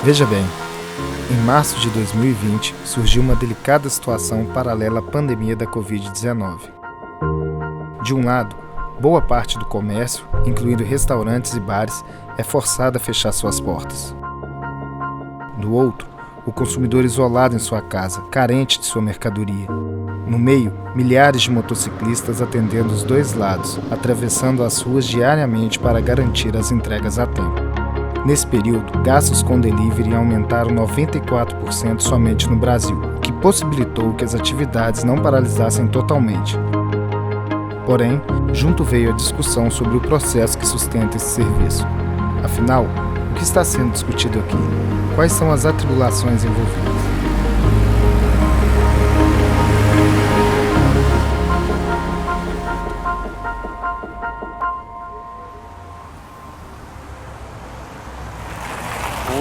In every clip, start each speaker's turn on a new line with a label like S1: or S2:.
S1: Veja bem, em março de 2020 surgiu uma delicada situação paralela à pandemia da Covid-19. De um lado, boa parte do comércio, incluindo restaurantes e bares, é forçada a fechar suas portas. Do outro, o consumidor isolado em sua casa, carente de sua mercadoria. No meio, milhares de motociclistas atendendo os dois lados, atravessando as ruas diariamente para garantir as entregas a tempo. Nesse período, gastos com delivery aumentaram 94% somente no Brasil, o que possibilitou que as atividades não paralisassem totalmente. Porém, junto veio a discussão sobre o processo que sustenta esse serviço. Afinal, o que está sendo discutido aqui? Quais são as atribulações envolvidas?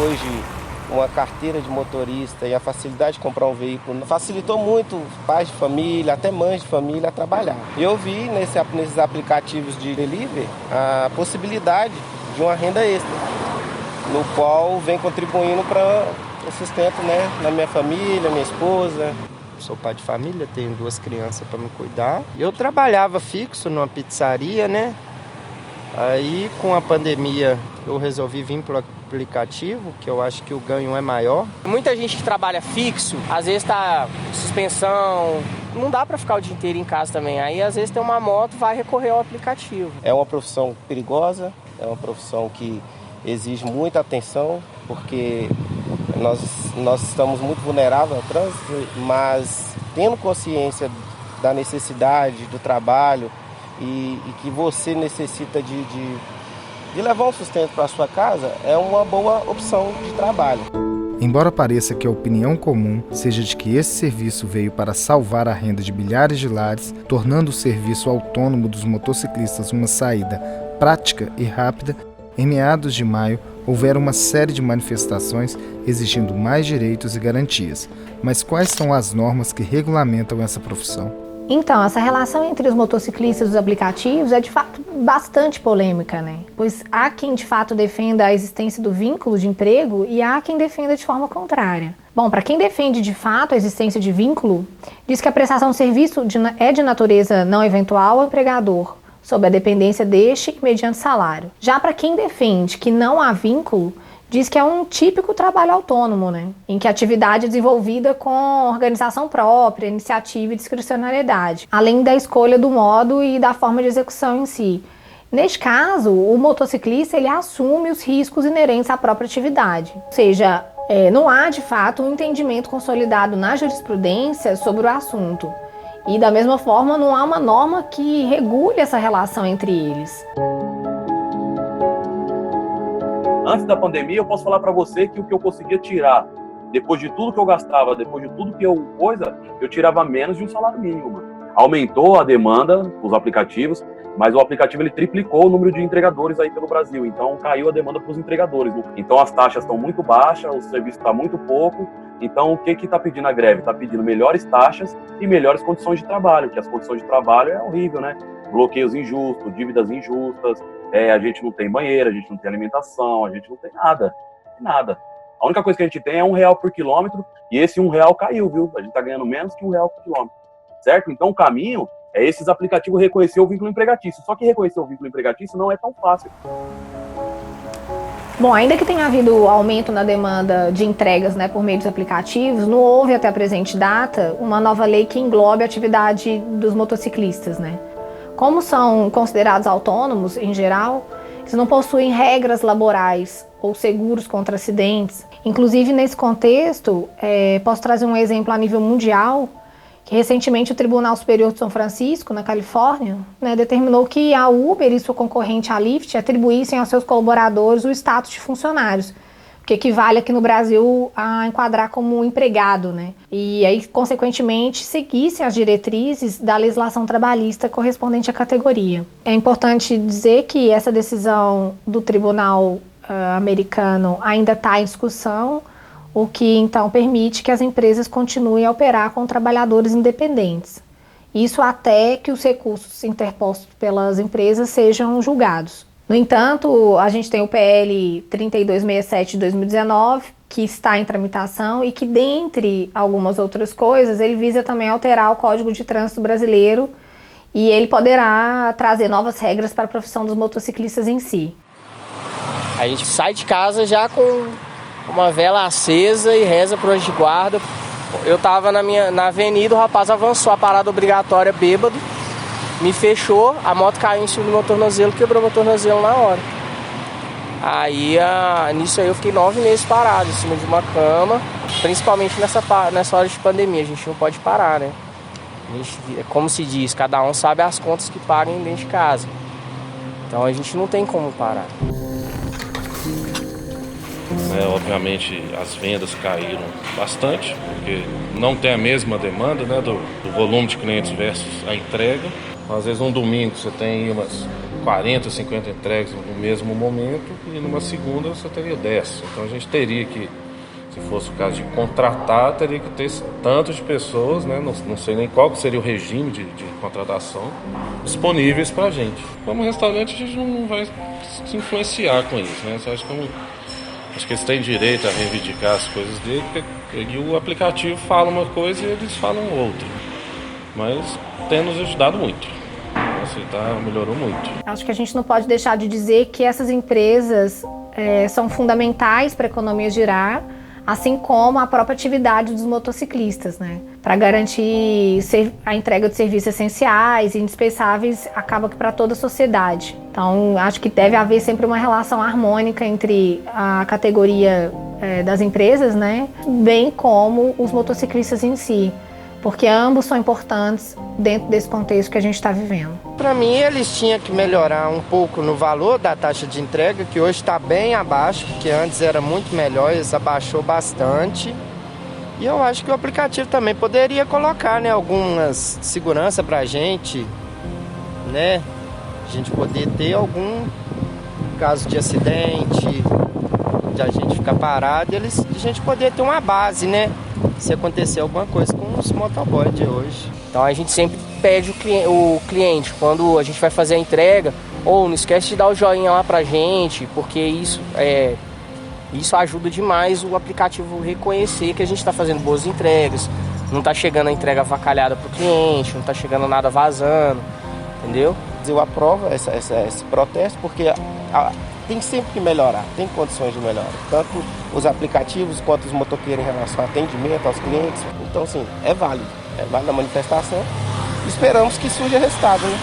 S2: Hoje, uma carteira de motorista e a facilidade de comprar um veículo facilitou muito pais de família, até mães de família a trabalhar. Eu vi nesses aplicativos de delivery a possibilidade de uma renda extra, no qual vem contribuindo para o sustento, da minha família, minha esposa. Sou pai de família, tenho 2 crianças para me cuidar. Eu trabalhava fixo numa pizzaria, Aí, com a pandemia, eu resolvi vir para o aplicativo, que eu acho que o ganho é maior.
S3: Muita gente que trabalha fixo, às vezes tá suspensão, não dá para ficar o dia inteiro em casa também. Aí, às vezes, tem uma moto, vai recorrer ao aplicativo.
S2: É uma profissão perigosa, é uma profissão que exige muita atenção, porque nós estamos muito vulneráveis ao trânsito, mas tendo consciência da necessidade do trabalho e que você necessita de levar um sustento para a sua casa, é uma boa opção de trabalho.
S1: Embora pareça que a opinião comum seja de que esse serviço veio para salvar a renda de milhares de lares, tornando o serviço autônomo dos motociclistas uma saída prática e rápida, em meados de maio houveram uma série de manifestações exigindo mais direitos e garantias. Mas quais são as normas que regulamentam essa profissão?
S4: Então, essa relação entre os motociclistas e os aplicativos é de fato bastante polêmica, Pois há quem de fato defenda a existência do vínculo de emprego e há quem defenda de forma contrária. Bom, para quem defende de fato a existência de vínculo, diz que a prestação de serviço é de natureza não eventual ao empregador, sob a dependência deste e mediante salário. Já para quem defende que não há vínculo, diz que é um típico trabalho autônomo, em que a atividade é desenvolvida com organização própria, iniciativa e discricionariedade, além da escolha do modo e da forma de execução em si. Neste caso, o motociclista ele assume os riscos inerentes à própria atividade, ou seja, não há de fato um entendimento consolidado na jurisprudência sobre o assunto. E da mesma forma, não há uma norma que regule essa relação entre eles.
S5: Antes da pandemia, eu posso falar para você que o que eu conseguia tirar, depois de tudo que eu gastava, depois de tudo que eu tirava menos de um salário mínimo, mano. Aumentou a demanda dos aplicativos, mas o aplicativo ele triplicou o número de entregadores aí pelo Brasil, então caiu a demanda para os entregadores. Então as taxas estão muito baixas, o serviço está muito pouco, então o que está pedindo a greve? Está pedindo melhores taxas e melhores condições de trabalho, que as condições de trabalho é horrível, Bloqueios injustos, dívidas injustas, a gente não tem banheiro, a gente não tem alimentação, a gente não tem nada, A única coisa que a gente tem é R$1 por quilômetro e esse R$1 caiu, viu? A gente está ganhando menos que R$1 por quilômetro, certo? Então o caminho é esses aplicativos reconhecer o vínculo empregatício, só que reconhecer o vínculo empregatício não é tão fácil.
S4: Bom, ainda que tenha havido aumento na demanda de entregas por meio dos aplicativos, não houve até a presente data uma nova lei que englobe a atividade dos motociclistas, Como são considerados autônomos, em geral, eles não possuem regras laborais ou seguros contra acidentes. Inclusive, nesse contexto, posso trazer um exemplo a nível mundial, que recentemente o Tribunal Superior de São Francisco, na Califórnia, determinou que a Uber e sua concorrente a Lyft atribuíssem aos seus colaboradores o status de funcionários, que equivale aqui no Brasil a enquadrar como empregado, E aí, consequentemente, seguissem as diretrizes da legislação trabalhista correspondente à categoria. É importante dizer que essa decisão do Tribunal americano ainda está em discussão, o que então permite que as empresas continuem a operar com trabalhadores independentes. Isso até que os recursos interpostos pelas empresas sejam julgados. No entanto, a gente tem o PL 3267 de 2019, que está em tramitação e que, dentre algumas outras coisas, ele visa também alterar o Código de Trânsito Brasileiro e ele poderá trazer novas regras para a profissão dos motociclistas em si.
S3: A gente sai de casa já com uma vela acesa e reza pro anjo de guarda. Eu tava na avenida, o rapaz avançou a parada obrigatória bêbado, me fechou, a moto caiu em cima do meu tornozelo, quebrou meu tornozelo na hora. Aí, nisso aí eu fiquei 9 meses parado em cima de uma cama, principalmente nessa hora de pandemia, a gente não pode parar, né? Como se diz, cada um sabe as contas que pagam dentro de casa. Então a gente não tem como parar.
S6: Obviamente as vendas caíram bastante, porque não tem a mesma demanda, né, do volume de clientes versus a entrega. Às vezes um domingo você tem umas 40, 50 entregas no mesmo momento e numa segunda você teria 10. Então a gente teria que, se fosse o caso de contratar, teria que ter esse tanto de pessoas, né, não sei nem qual que seria o regime de contratação, disponíveis para a gente. Como restaurante a gente não vai se influenciar com isso, né? Você acha que acho que eles têm direito a reivindicar as coisas dele, porque o aplicativo fala uma coisa e eles falam outra. Mas tem nos ajudado muito. Melhorou muito.
S4: Acho que a gente não pode deixar de dizer que essas empresas são fundamentais para a economia girar, assim como a própria atividade dos motociclistas, né? Para garantir a entrega de serviços essenciais e indispensáveis, acaba que para toda a sociedade. Então, acho que deve haver sempre uma relação harmônica entre a categoria das empresas, né? Bem como os motociclistas em si, porque ambos são importantes dentro desse contexto que a gente está vivendo.
S2: Para mim, eles tinham que melhorar um pouco no valor da taxa de entrega, que hoje está bem abaixo, porque antes era muito melhor, eles abaixou bastante. E eu acho que o aplicativo também poderia colocar, né, algumas segurança para a gente, né? A gente poder ter algum caso de acidente, de a gente ficar parado, a gente poder ter uma base, né? Se acontecer alguma coisa com os motoboys de hoje.
S3: Então a gente sempre pede o cliente, quando a gente vai fazer a entrega, não esquece de dar o joinha lá pra gente, porque isso ajuda demais o aplicativo reconhecer que a gente está fazendo boas entregas, não está chegando a entrega avacalhada pro cliente, não está chegando nada vazando, entendeu?
S2: Eu aprovo esse protesto porque tem sempre que melhorar, tem condições de melhora, tanto os aplicativos quanto os motoqueiros em relação ao atendimento aos clientes. Então, sim, é válido a manifestação. Esperamos que surja resultado, né?